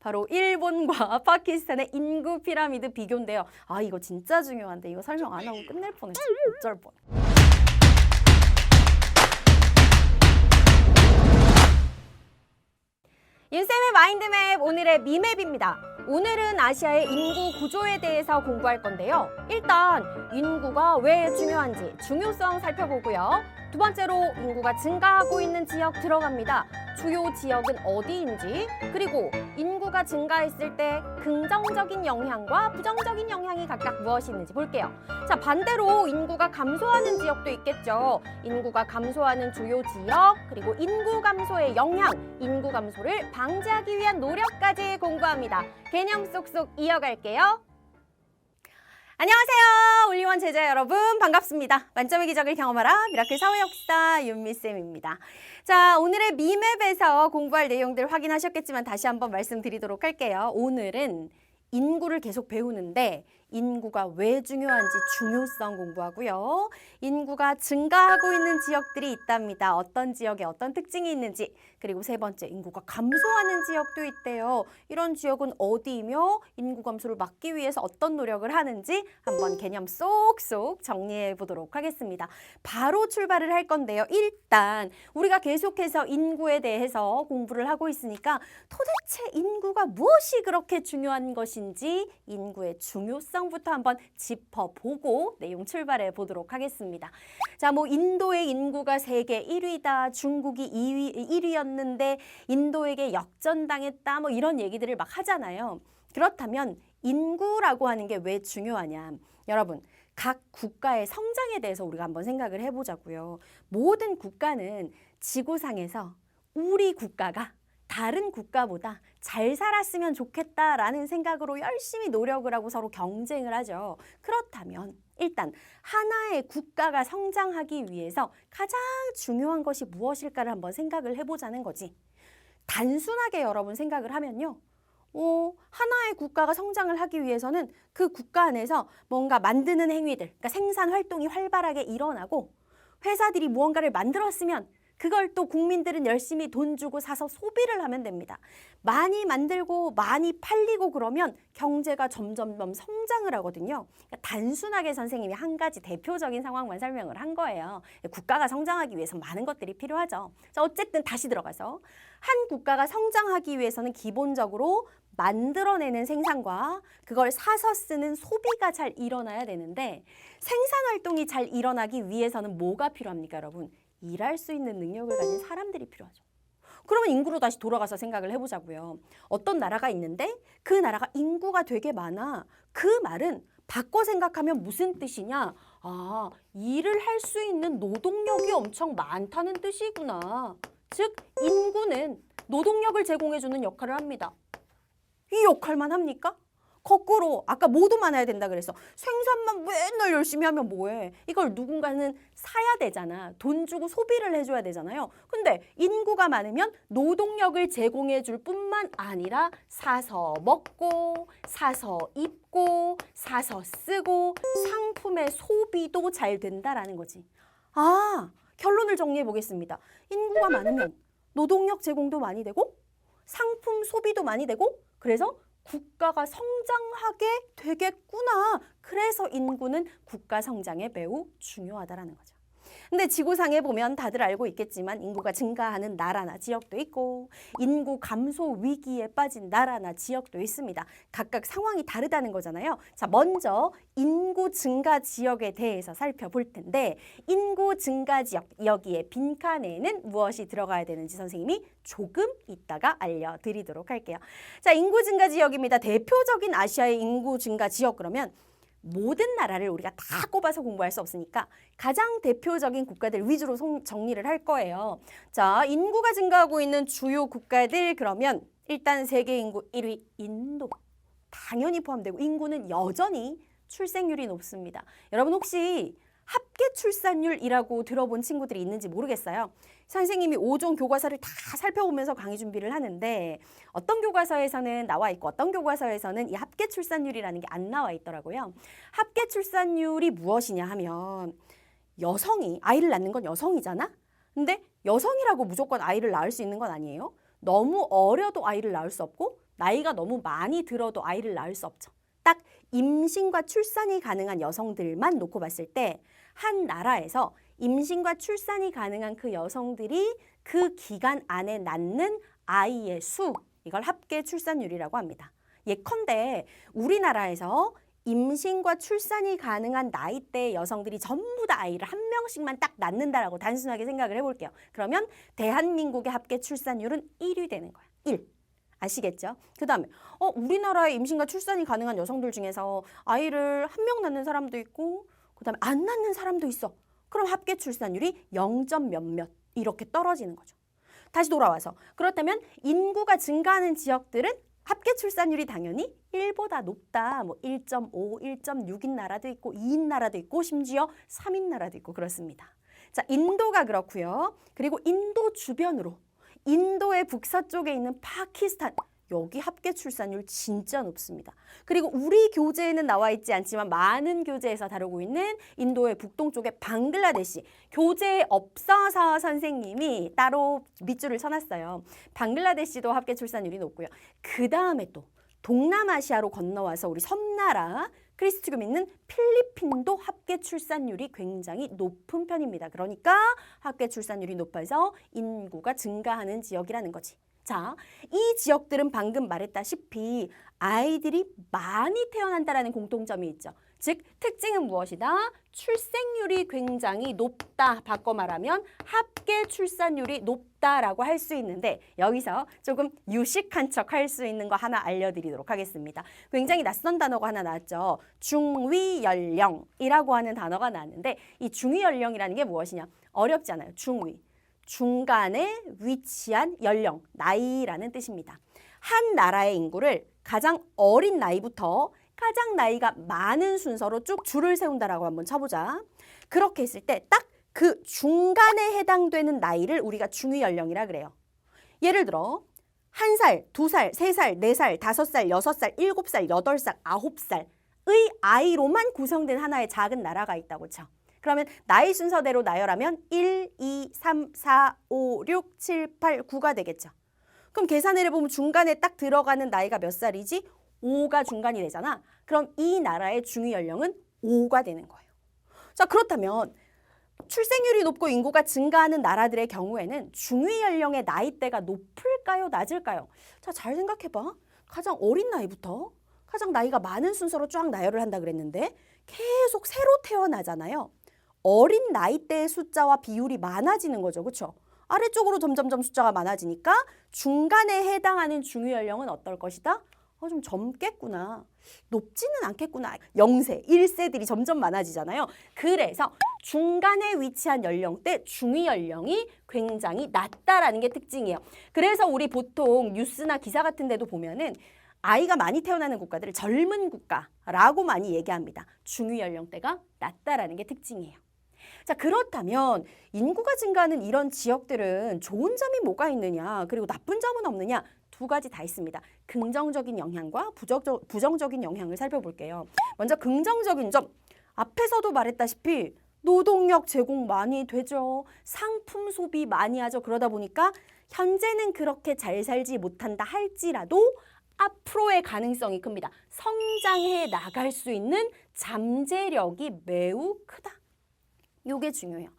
바로 일본과 파키스탄의 인구 피라미드 비교인데요. 아, 이거 진짜 중요한데 이거 설명 안 하고 끝낼 뻔했어. 어쩔 뻔. 윤쌤의 마인드맵, 오늘의 미맵입니다. 오늘은 아시아의 인구 구조에 대해서 공부할 건데요. 일단 인구가 왜 중요한지 중요성 살펴보고요. 두 번째로 인구가 증가하고 있는 지역 들어갑니다. 주요 지역은 어디인지, 그리고 인구가 증가했을 때 긍정적인 영향과 부정적인 영향이 각각 무엇이 있는지 볼게요. 자, 반대로 인구가 감소하는 지역도 있겠죠. 인구가 감소하는 주요 지역, 그리고 인구 감소의 영향, 인구 감소를 방지하기 위한 노력까지 공부합니다. 개념 쏙쏙 이어갈게요. 안녕하세요. 올리원 제자 여러분, 반갑습니다. 만점의 기적을 경험하라 미라클 사회역사 윤미쌤입니다. 자, 오늘의 미맵에서 공부할 내용들 확인하셨겠지만 다시 한번 말씀드리도록 할게요. 오늘은 인구를 계속 배우는데 인구가 왜 중요한지 중요성 공부하고요. 인구가 증가하고 있는 지역들이 있답니다. 어떤 지역에 어떤 특징이 있는지. 그리고 세 번째, 인구가 감소하는 지역도 있대요. 이런 지역은 어디이며 인구 감소를 막기 위해서 어떤 노력을 하는지 한번 개념 쏙쏙 정리해 보도록 하겠습니다. 바로 출발을 할 건데요. 일단 우리가 계속해서 인구에 대해서 공부를 하고 있으니까 도대체 인구가 무엇이 그렇게 중요한 것인지 인구의 중요성부터 한번 짚어보고 내용 출발해 보도록 하겠습니다. 자, 뭐 인도의 인구가 세계 1위다, 중국이 1위였는데 인도에게 역전당했다, 뭐 이런 얘기들을 막 하잖아요. 그렇다면 인구라고 하는 게 왜 중요하냐? 여러분, 각 국가의 성장에 대해서 우리가 한번 생각을 해보자고요. 모든 국가는 지구상에서 우리 국가가 다른 국가보다 잘 살았으면 좋겠다라는 생각으로 열심히 노력을 하고 서로 경쟁을 하죠. 그렇다면 일단 하나의 국가가 성장하기 위해서 가장 중요한 것이 무엇일까를 한번 생각을 해보자는 거지. 단순하게 여러분 생각을 하면요. 하나의 국가가 성장을 하기 위해서는 그 국가 안에서 뭔가 만드는 행위들, 그러니까 생산 활동이 활발하게 일어나고 회사들이 무언가를 만들었으면 그걸 또 국민들은 열심히 돈 주고 사서 소비를 하면 됩니다. 많이 만들고 많이 팔리고 그러면 경제가 점점 성장을 하거든요. 그러니까 단순하게 선생님이 한 가지 대표적인 상황만 설명을 한 거예요. 국가가 성장하기 위해서 많은 것들이 필요하죠. 자, 어쨌든 다시 들어가서 한 국가가 성장하기 위해서는 기본적으로 만들어내는 생산과 그걸 사서 쓰는 소비가 잘 일어나야 되는데 생산 활동이 잘 일어나기 위해서는 뭐가 필요합니까, 여러분? 일할 수 있는 능력을 가진 사람들이 필요하죠. 그러면 인구로 다시 돌아가서 생각을 해보자고요. 어떤 나라가 있는데 그 나라가 인구가 되게 많아. 그 말은 바꿔 생각하면 무슨 뜻이냐? 아, 일을 할 수 있는 노동력이 엄청 많다는 뜻이구나. 즉, 인구는 노동력을 제공해주는 역할을 합니다. 이 역할만 합니까? 거꾸로 아까 모두 많아야 된다 그래서 생산만 맨날 열심히 하면 뭐해? 이걸 누군가는 사야 되잖아. 돈 주고 소비를 해줘야 되잖아요. 근데 인구가 많으면 노동력을 제공해 줄 뿐만 아니라 사서 먹고 사서 입고 사서 쓰고 상품의 소비도 잘 된다라는 거지. 아, 결론을 정리해 보겠습니다. 인구가 많으면 노동력 제공도 많이 되고 상품 소비도 많이 되고 그래서 국가가 성장하게 되겠구나. 그래서 인구는 국가 성장에 매우 중요하다라는 거죠. 근데 지구상에 보면 다들 알고 있겠지만 인구가 증가하는 나라나 지역도 있고 인구 감소 위기에 빠진 나라나 지역도 있습니다. 각각 상황이 다르다는 거잖아요. 자, 먼저 인구 증가 지역에 대해서 살펴볼 텐데 인구 증가 지역, 여기에 빈칸에는 무엇이 들어가야 되는지 선생님이 조금 이따가 알려드리도록 할게요. 자, 인구 증가 지역입니다. 대표적인 아시아의 인구 증가 지역 그러면 모든 나라를 우리가 다 꼽아서 공부할 수 없으니까 가장 대표적인 국가들 위주로 정리를 할 거예요. 자, 인구가 증가하고 있는 주요 국가들 그러면 일단 세계 인구 1위 인도 당연히 포함되고 인구는 여전히 출생률이 높습니다. 여러분 혹시 합계 출산율이라고 들어본 친구들이 있는지 모르겠어요. 선생님이 5종 교과서를 다 살펴보면서 강의 준비를 하는데 어떤 교과서에서는 나와 있고 어떤 교과서에서는 이 합계 출산율이라는 게 안 나와 있더라고요. 합계 출산율이 무엇이냐 하면 여성이 아이를 낳는 건 여성이잖아? 근데 여성이라고 무조건 아이를 낳을 수 있는 건 아니에요. 너무 어려도 아이를 낳을 수 없고 나이가 너무 많이 들어도 아이를 낳을 수 없죠. 딱 임신과 출산이 가능한 여성들만 놓고 봤을 때 한 나라에서 임신과 출산이 가능한 그 여성들이 그 기간 안에 낳는 아이의 수, 이걸 합계 출산율이라고 합니다. 예컨대 우리나라에서 임신과 출산이 가능한 나이대의 여성들이 전부 다 아이를 한 명씩만 딱 낳는다라고 단순하게 생각을 해볼게요. 그러면 대한민국의 합계 출산율은 1위 되는 거야. 1. 아시겠죠? 그 다음에 우리나라의 임신과 출산이 가능한 여성들 중에서 아이를 한 명 낳는 사람도 있고 그 다음에 안 낳는 사람도 있어. 그럼 합계 출산율이 0점 몇몇 이렇게 떨어지는 거죠. 다시 돌아와서 그렇다면 인구가 증가하는 지역들은 합계 출산율이 당연히 1보다 높다. 뭐 1.5, 1.6인 나라도 있고 2인 나라도 있고 심지어 3인 나라도 있고 그렇습니다. 자, 인도가 그렇고요. 그리고 인도 주변으로 인도의 북서쪽에 있는 파키스탄, 여기 합계 출산율 진짜 높습니다. 그리고 우리 교재에는 나와 있지 않지만 많은 교재에서 다루고 있는 인도의 북동쪽의 방글라데시, 교재에 없어서 선생님이 따로 밑줄을 쳐놨어요. 방글라데시도 합계 출산율이 높고요. 그 다음에 또 동남아시아로 건너와서 우리 섬나라 그리스도교 믿는 필리핀도 합계 출산율이 굉장히 높은 편입니다. 그러니까 합계 출산율이 높아서 인구가 증가하는 지역이라는 거지. 자, 이 지역들은 방금 말했다시피 아이들이 많이 태어난다라는 공통점이 있죠. 즉, 특징은 무엇이다? 출생률이 굉장히 높다. 바꿔 말하면 합계 출산율이 높다라고 할 수 있는데 여기서 조금 유식한 척 할 수 있는 거 하나 알려드리도록 하겠습니다. 굉장히 낯선 단어가 하나 나왔죠. 중위연령이라고 하는 단어가 나왔는데 이 중위연령이라는 게 무엇이냐? 어렵지 않아요. 중위. 중간에 위치한 연령, 나이라는 뜻입니다. 한 나라의 인구를 가장 어린 나이부터 가장 나이가 많은 순서로 쭉 줄을 세운다라고 한번 쳐보자. 그렇게 했을 때 딱 그 중간에 해당되는 나이를 우리가 중위연령이라 그래요. 예를 들어 1살, 2살, 3살, 4살, 5살, 6살, 7살, 8살, 9살의 아이로만 구성된 하나의 작은 나라가 있다고 쳐. 그러면 나이 순서대로 나열하면 1, 2, 3, 4, 5, 6, 7, 8, 9가 되겠죠. 그럼 계산을 해보면 중간에 딱 들어가는 나이가 몇 살이지? 5가 중간이 되잖아. 그럼 이 나라의 중위연령은 5가 되는 거예요. 자, 그렇다면 출생률이 높고 인구가 증가하는 나라들의 경우에는 중위연령의 나이대가 높을까요? 낮을까요? 자, 잘 생각해봐. 가장 어린 나이부터 가장 나이가 많은 순서로 쫙 나열을 한다 그랬는데 계속 새로 태어나잖아요. 어린 나이대의 숫자와 비율이 많아지는 거죠. 그렇죠? 아래쪽으로 점점점 숫자가 많아지니까 중간에 해당하는 중위연령은 어떨 것이다? 좀 젊겠구나. 높지는 않겠구나. 0세, 1세들이 점점 많아지잖아요. 그래서 중간에 위치한 연령대 중위연령이 굉장히 낮다라는 게 특징이에요. 그래서 우리 보통 뉴스나 기사 같은 데도 보면은 아이가 많이 태어나는 국가들을 젊은 국가라고 많이 얘기합니다. 중위연령대가 낮다라는 게 특징이에요. 자, 그렇다면 인구가 증가하는 이런 지역들은 좋은 점이 뭐가 있느냐, 그리고 나쁜 점은 없느냐, 두 가지 다 있습니다. 긍정적인 영향과 부정적인 영향을 살펴볼게요. 먼저 긍정적인 점, 앞에서도 말했다시피 노동력 제공 많이 되죠. 상품 소비 많이 하죠. 그러다 보니까 현재는 그렇게 잘 살지 못한다 할지라도 앞으로의 가능성이 큽니다. 성장해 나갈 수 있는 잠재력이 매우 크다. 이게 중요해요.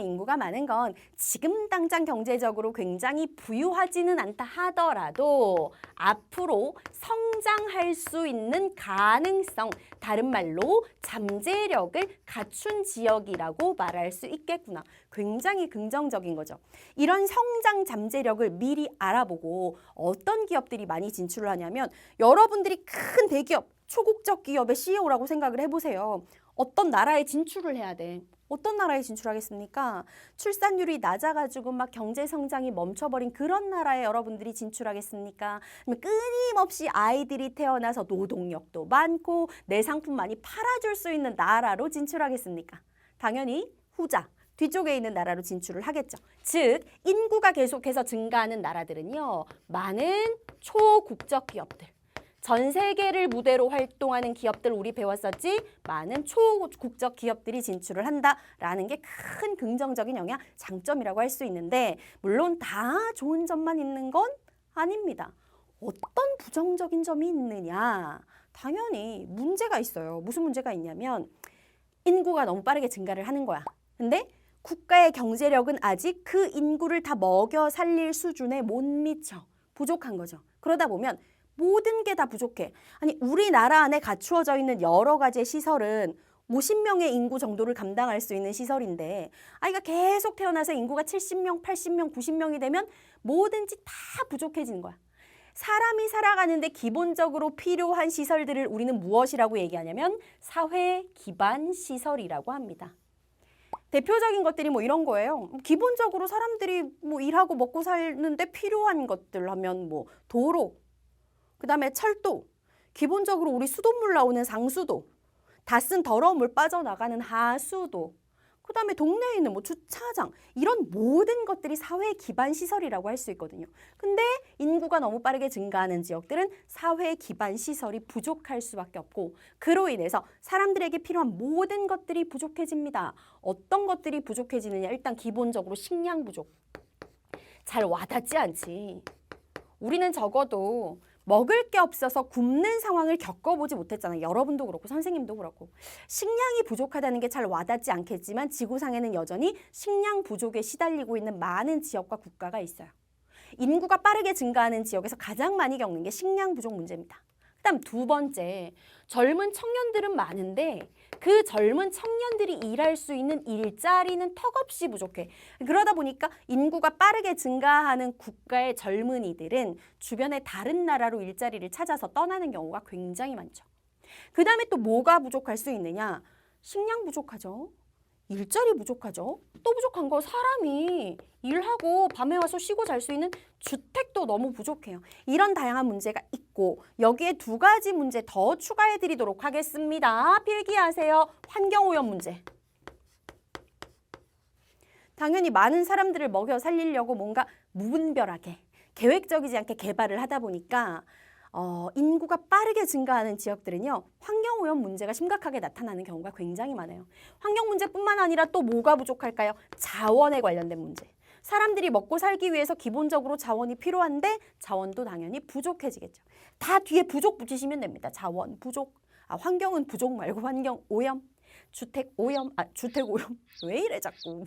인구가 많은 건 지금 당장 경제적으로 굉장히 부유하지는 않다 하더라도 앞으로 성장할 수 있는 가능성, 다른 말로 잠재력을 갖춘 지역이라고 말할 수 있겠구나. 굉장히 긍정적인 거죠. 이런 성장 잠재력을 미리 알아보고 어떤 기업들이 많이 진출을 하냐면 여러분들이 큰 대기업, 초국적 기업의 CEO라고 생각을 해보세요. 어떤 나라에 진출을 해야 돼. 어떤 나라에 진출하겠습니까? 출산율이 낮아가지고 막 경제 성장이 멈춰버린 그런 나라에 여러분들이 진출하겠습니까? 끊임없이 아이들이 태어나서 노동력도 많고 내 상품 많이 팔아줄 수 있는 나라로 진출하겠습니까? 당연히 후자, 뒤쪽에 있는 나라로 진출을 하겠죠. 즉, 인구가 계속해서 증가하는 나라들은요, 많은 초국적 기업들, 전 세계를 무대로 활동하는 기업들 우리 배웠었지? 많은 초국적 기업들이 진출을 한다라는 게 큰 긍정적인 영향, 장점이라고 할 수 있는데 물론 다 좋은 점만 있는 건 아닙니다. 어떤 부정적인 점이 있느냐? 당연히 문제가 있어요. 무슨 문제가 있냐면 인구가 너무 빠르게 증가를 하는 거야. 근데 국가의 경제력은 아직 그 인구를 다 먹여 살릴 수준에 못 미쳐. 부족한 거죠. 그러다 보면 모든 게 다 부족해. 아니, 우리나라 안에 갖추어져 있는 여러 가지의 시설은 50명의 인구 정도를 감당할 수 있는 시설인데 아이가 계속 태어나서 인구가 70명, 80명, 90명이 되면 뭐든지 다 부족해지는 거야. 사람이 살아가는데 기본적으로 필요한 시설들을 우리는 무엇이라고 얘기하냐면 사회 기반 시설이라고 합니다. 대표적인 것들이 뭐 이런 거예요. 기본적으로 사람들이 뭐 일하고 먹고 사는데 필요한 것들 하면 뭐 도로, 그다음에 철도, 기본적으로 우리 수돗물 나오는 상수도, 다 쓴 더러운 물 빠져나가는 하수도, 그다음에 동네에 있는 뭐 주차장, 이런 모든 것들이 사회 기반 시설이라고 할 수 있거든요. 근데 인구가 너무 빠르게 증가하는 지역들은 사회 기반 시설이 부족할 수밖에 없고 그로 인해서 사람들에게 필요한 모든 것들이 부족해집니다. 어떤 것들이 부족해지느냐? 일단 기본적으로 식량 부족. 잘 와닿지 않지. 우리는 적어도 먹을 게 없어서 굶는 상황을 겪어보지 못했잖아요. 여러분도 그렇고 선생님도 그렇고. 식량이 부족하다는 게 잘 와닿지 않겠지만 지구상에는 여전히 식량 부족에 시달리고 있는 많은 지역과 국가가 있어요. 인구가 빠르게 증가하는 지역에서 가장 많이 겪는 게 식량 부족 문제입니다. 그다음 두 번째, 젊은 청년들은 많은데 그 젊은 청년들이 일할 수 있는 일자리는 턱없이 부족해. 그러다 보니까 인구가 빠르게 증가하는 국가의 젊은이들은 주변의 다른 나라로 일자리를 찾아서 떠나는 경우가 굉장히 많죠. 그 다음에 또 뭐가 부족할 수 있느냐? 식량 부족하죠. 일자리 부족하죠. 또 부족한 거 사람이 일하고 밤에 와서 쉬고 잘 수 있는 주택도 너무 부족해요. 이런 다양한 문제가 있고 여기에 두 가지 문제 더 추가해 드리도록 하겠습니다. 필기하세요. 환경오염 문제. 당연히 많은 사람들을 먹여 살리려고 뭔가 무분별하게 계획적이지 않게 개발을 하다 보니까 인구가 빠르게 증가하는 지역들은요. 환경오염 문제가 심각하게 나타나는 경우가 굉장히 많아요. 환경 문제뿐만 아니라 또 뭐가 부족할까요? 자원에 관련된 문제. 사람들이 먹고 살기 위해서 기본적으로 자원이 필요한데 자원도 당연히 부족해지겠죠. 다 뒤에 부족 붙이시면 됩니다. 자원, 부족. 환경은 부족 말고 환경 오염. 주택 오염. 주택 오염. 왜 이래 자꾸.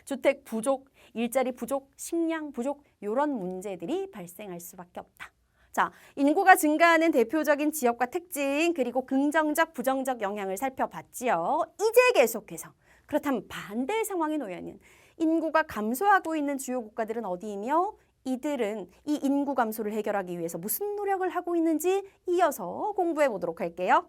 주택 부족, 일자리 부족, 식량 부족 이런 문제들이 발생할 수밖에 없다. 자, 인구가 증가하는 대표적인 지역과 특징 그리고 긍정적, 부정적 영향을 살펴봤지요. 이제 계속해서 그렇다면 반대 상황에 놓여 있는 인구가 감소하고 있는 주요 국가들은 어디이며 이들은 이 인구 감소를 해결하기 위해서 무슨 노력을 하고 있는지 이어서 공부해 보도록 할게요.